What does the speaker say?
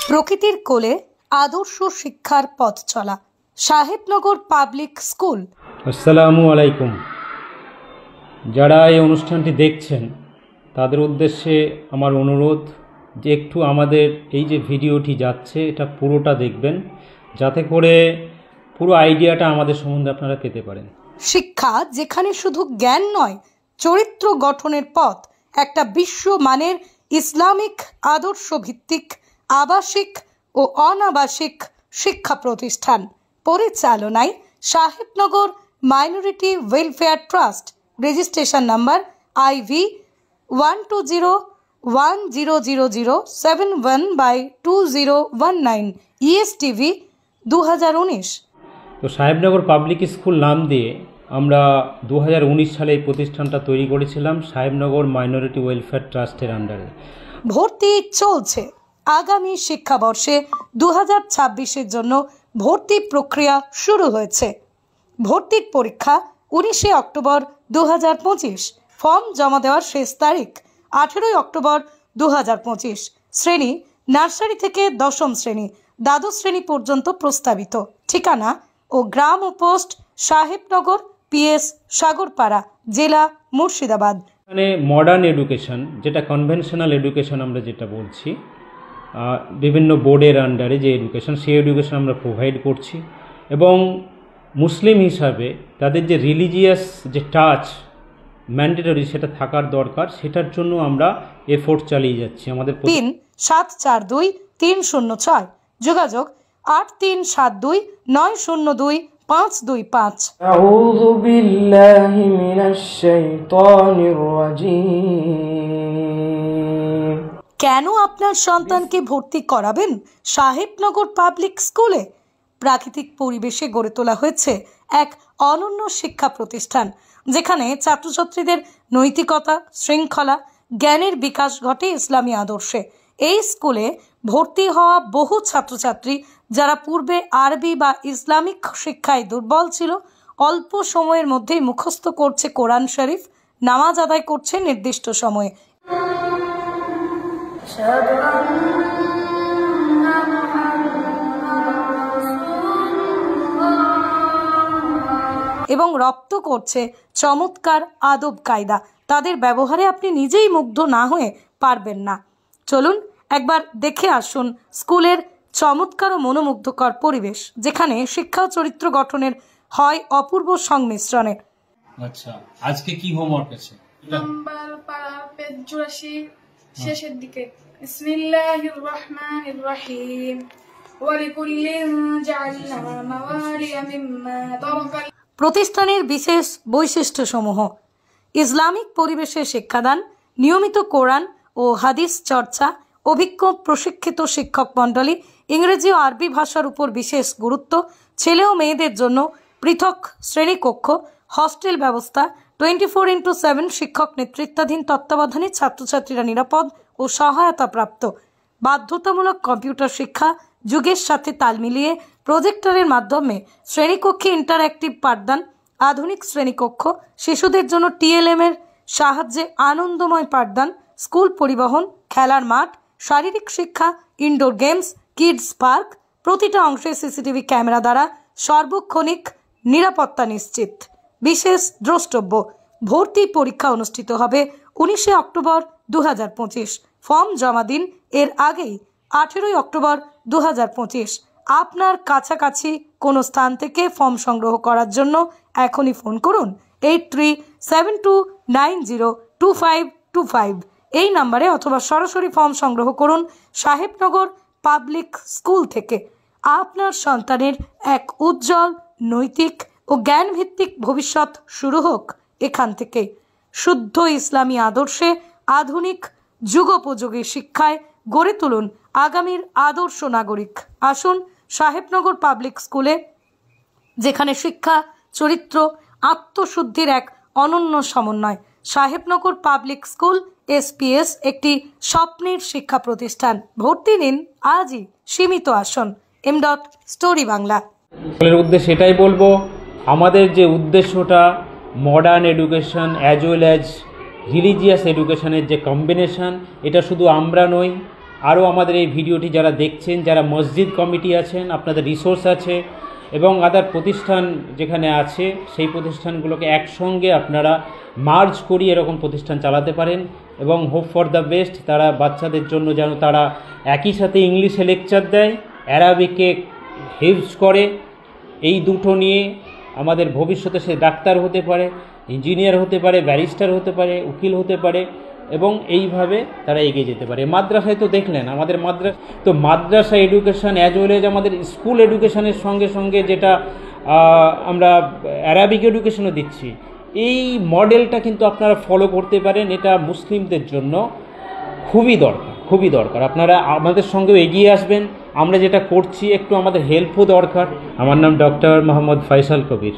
প্রকৃতির কোলে আদর্শ শিক্ষার পথ চলা সাহেবনগর পাবলিক স্কুল। আসসালামু আলাইকুম। যারা এই অনুষ্ঠানটি দেখছেন তাদের উদ্দেশ্যে আমার অনুরোধ যে একটু আমাদের এই যে ভিডিওটি যাচ্ছে এটা পুরোটা দেখবেন, যাতে করে পুরো আইডিয়াটা আমাদের সম্বন্ধে আপনারা পেতে পারেন। শিক্ষা যেখানে শুধু জ্ঞান নয়, চরিত্র গঠনের পথ, একটা বিশ্বমানের ইসলামিক আদর্শ ভিত্তিক আবাসিক ও অনাবাসিক শিক্ষা প্রতিষ্ঠান পরিচালনায় Sahebnagar minority welfare trust, registration number IV 1200071/2019 ESTV 2019। তো সাহেবনগর পাবলিক স্কুল নাম দিয়ে আমরা 2019 সালে এই প্রতিষ্ঠানটা তৈরি করেছিলাম সাহেবনগর মাইনরিটি ওয়েলফেয়ার ট্রাস্টের আন্ডারে। ভর্তি চলছে। আগামী শিক্ষাবর্ষে 2026-এর জন্য ভর্তি প্রক্রিয়া শুরু হয়েছে। ভর্তির পরীক্ষা 19 অক্টোবর 2025। ফর্ম জমা দেওয়ার শেষ তারিখ 18 অক্টোবর 2025। শ্রেণী নার্সারি থেকে দশম শ্রেণী, দ্বাদশ শ্রেণী পর্যন্ত প্রস্তাবিত। ঠিকানা ও গ্রাম ও পোস্ট সাহেবনগর, PS সাগরপাড়া, জেলা মুর্শিদাবাদ। এখানে মডার্ন এডুকেশন, যেটা কনভেনশনাল এডুকেশন আমরা যেটা বলছি, বিভিন্ন বোর্ডের আন্ডারে যে এডুকেশন, সেই এডুকেশন আমরা প্রোভাইড করছি। এবং মুসলিম হিসাবে তাদের যে রিলিজিয়াস যে টাচ ম্যান্ডেটরি সেটা থাকার দরকার, সেটার জন্য আমরা এফোর্ট চালিয়ে যাচ্ছি। আমাদের 3742-306, যোগাযোগ 8372-902-525। আউযু বিল্লাহি মিনাশ শাইতানির রাজীম। কেন আপনার সন্তানকে ভর্তি করাবেন সাহেবনগর পাবলিক স্কুলে? প্রাকৃতিক পরিবেশে গড়ে তোলা হয়েছে এক অনন্য শিক্ষা প্রতিষ্ঠান, যেখানে ছাত্রছাত্রীদের নৈতিকতা, শৃঙ্খলা, জ্ঞানের বিকাশ ঘটে ইসলামী আদর্শে। এই স্কুলে ভর্তি হওয়া বহু ছাত্রছাত্রী যারা পূর্বে আরবি বা ইসলামিক শিক্ষায় দুর্বল ছিল, অল্প সময়ের মধ্যেই মুখস্থ করছে কোরআন শরীফ, নামাজ আদায় করছে নির্দিষ্ট সময়ে। এবং রপ্ত করছে চমৎকার আদব কায়দা। তাদের ব্যবহারে আপনি নিজেই মুগ্ধ না হয়ে পারবেন না। চলুন একবার দেখে আসুন স্কুলের চমৎকার ও মনোমুগ্ধকর পরিবেশ, যেখানে শিক্ষা ও চরিত্র গঠনের হয় অপূর্ব সংমিশ্রণে। আচ্ছা, আজকে কি হোমওয়ার্ক আছে? নাম্বার পারা পেজ 84 শেষের দিকে। বিসমিল্লাহির রহমানির রহিম। ওয়া লিকুল্লিন জাআলনা মাওয়ালিয়া মিম্মা তারাকা। প্রতিষ্ঠানের বিশেষ বৈশিষ্ট্যসমূহ: ইসলামিক পরিবেশে শিক্ষাদান, নিয়মিত কোরআন ও হাদিস চর্চা, অভিজ্ঞ প্রশিক্ষিত শিক্ষক মণ্ডলী, ইংরেজি ও আরবি ভাষার উপর বিশেষ গুরুত্ব, ছেলে ও মেয়েদের জন্য পৃথক শ্রেণীকক্ষ, হস্টেল ব্যবস্থা, 24x7 শিক্ষক নেতৃত্বাধীন তত্ত্বাবধানে ছাত্রছাত্রীরা নিরাপদ ও সহায়তা প্রাপ্ত, বাধ্যতামূলক কম্পিউটার শিক্ষা, যুগের সাথে তাল মিলিয়ে প্রজেক্টরের মাধ্যমে শ্রেণীকক্ষে ইন্টারঅ্যাক্টিভ পাঠদান, আধুনিক শ্রেণীকক্ষ, শিশুদের জন্য TLM এর সাহায্যে আনন্দময় পাঠদান, স্কুল পরিবহন, খেলার মাঠ, শারীরিক শিক্ষা, ইনডোর গেমস, কিডস পার্ক, প্রতিটা অংশে CCTV ক্যামেরা দ্বারা সার্বক্ষণিক নিরাপত্তা নিশ্চিত। বিশেষ দ্রষ্টব্য: ভর্তি পরীক্ষা অনুষ্ঠিত হবে 19 অক্টোবর 2025। ফর্ম জমা দিন এর আগেই 18 অক্টোবর 2025। আপনার কাছাকাছি কোনো স্থান থেকে ফর্ম সংগ্রহ করার জন্য এখনই ফোন করুন 8372902525 এই নাম্বারে, অথবা সরাসরি ফর্ম সংগ্রহ করুন সাহেবনগর পাবলিক স্কুল থেকে। আপনার সন্তানের এক উজ্জ্বল, নৈতিক ও জ্ঞানভিত্তিক ভবিষ্যৎ শুরু হোক এখান থেকে। শুদ্ধ ইসলামী আদর্শে আধুনিক যুগোপযোগী শিক্ষায় গড়ে তুলুন আগামীর আদর্শ নাগরিক। আসুন সাহেবনগর পাবলিক স্কুলে, যেখানে শিক্ষা, চরিত্র, আত্মশুদ্ধির এক অনন্য সমন্বয়। সাহেবনগর পাবলিক স্কুল SPS একটি স্বপ্নের শিক্ষা প্রতিষ্ঠান। ভর্তি নিন আজই, সীমিত আসন। M.Story বাংলা। স্কুলের উদ্দেশ্যে এটাই বলবো, আমাদের যে উদ্দেশ্যটা modern education as well as religious এডুকেশনের যে কম্বিনেশন, এটা শুধু আমরা নই, আরও আমাদের এই ভিডিওটি যারা দেখছেন, যারা মসজিদ কমিটি আছেন, আপনাদের রিসোর্স আছে এবং আদার প্রতিষ্ঠান যেখানে আছে সেই প্রতিষ্ঠানগুলোকে একসঙ্গে আপনারা মার্জ করি এরকম প্রতিষ্ঠান চালাতে পারেন এবং হোপ ফর দ্য বেস্ট। তারা বাচ্চাদের জন্য যেন তারা একই সাথে ইংলিশে লেকচার দেয়, অ্যারাবিকে হিফজ করে। এই দুটো নিয়ে আমাদের ভবিষ্যতে সে ডাক্তার হতে পারে, ইঞ্জিনিয়ার হতে পারে, ব্যারিস্টার হতে পারে, উকিল হতে পারে এবং এইভাবে তারা এগিয়ে যেতে পারে। মাদ্রাসায় তো দেখলেন আমাদের মাদ্রাসা এডুকেশান অ্যাজ ওয়েল এজ আমাদের স্কুল এডুকেশানের সঙ্গে সঙ্গে যেটা আমরা অ্যারাবিক এডুকেশনও দিচ্ছি, এই মডেলটা কিন্তু আপনারা ফলো করতে পারেন। এটা মুসলিমদের জন্য খুবই দরকার। আপনারা আমাদের সঙ্গেও এগিয়ে আসবেন। আমরা যেটা করছি একটু আমাদের হেল্পও দরকার। আমার নাম ডক্টর মোহাম্মদ ফয়সাল কবির।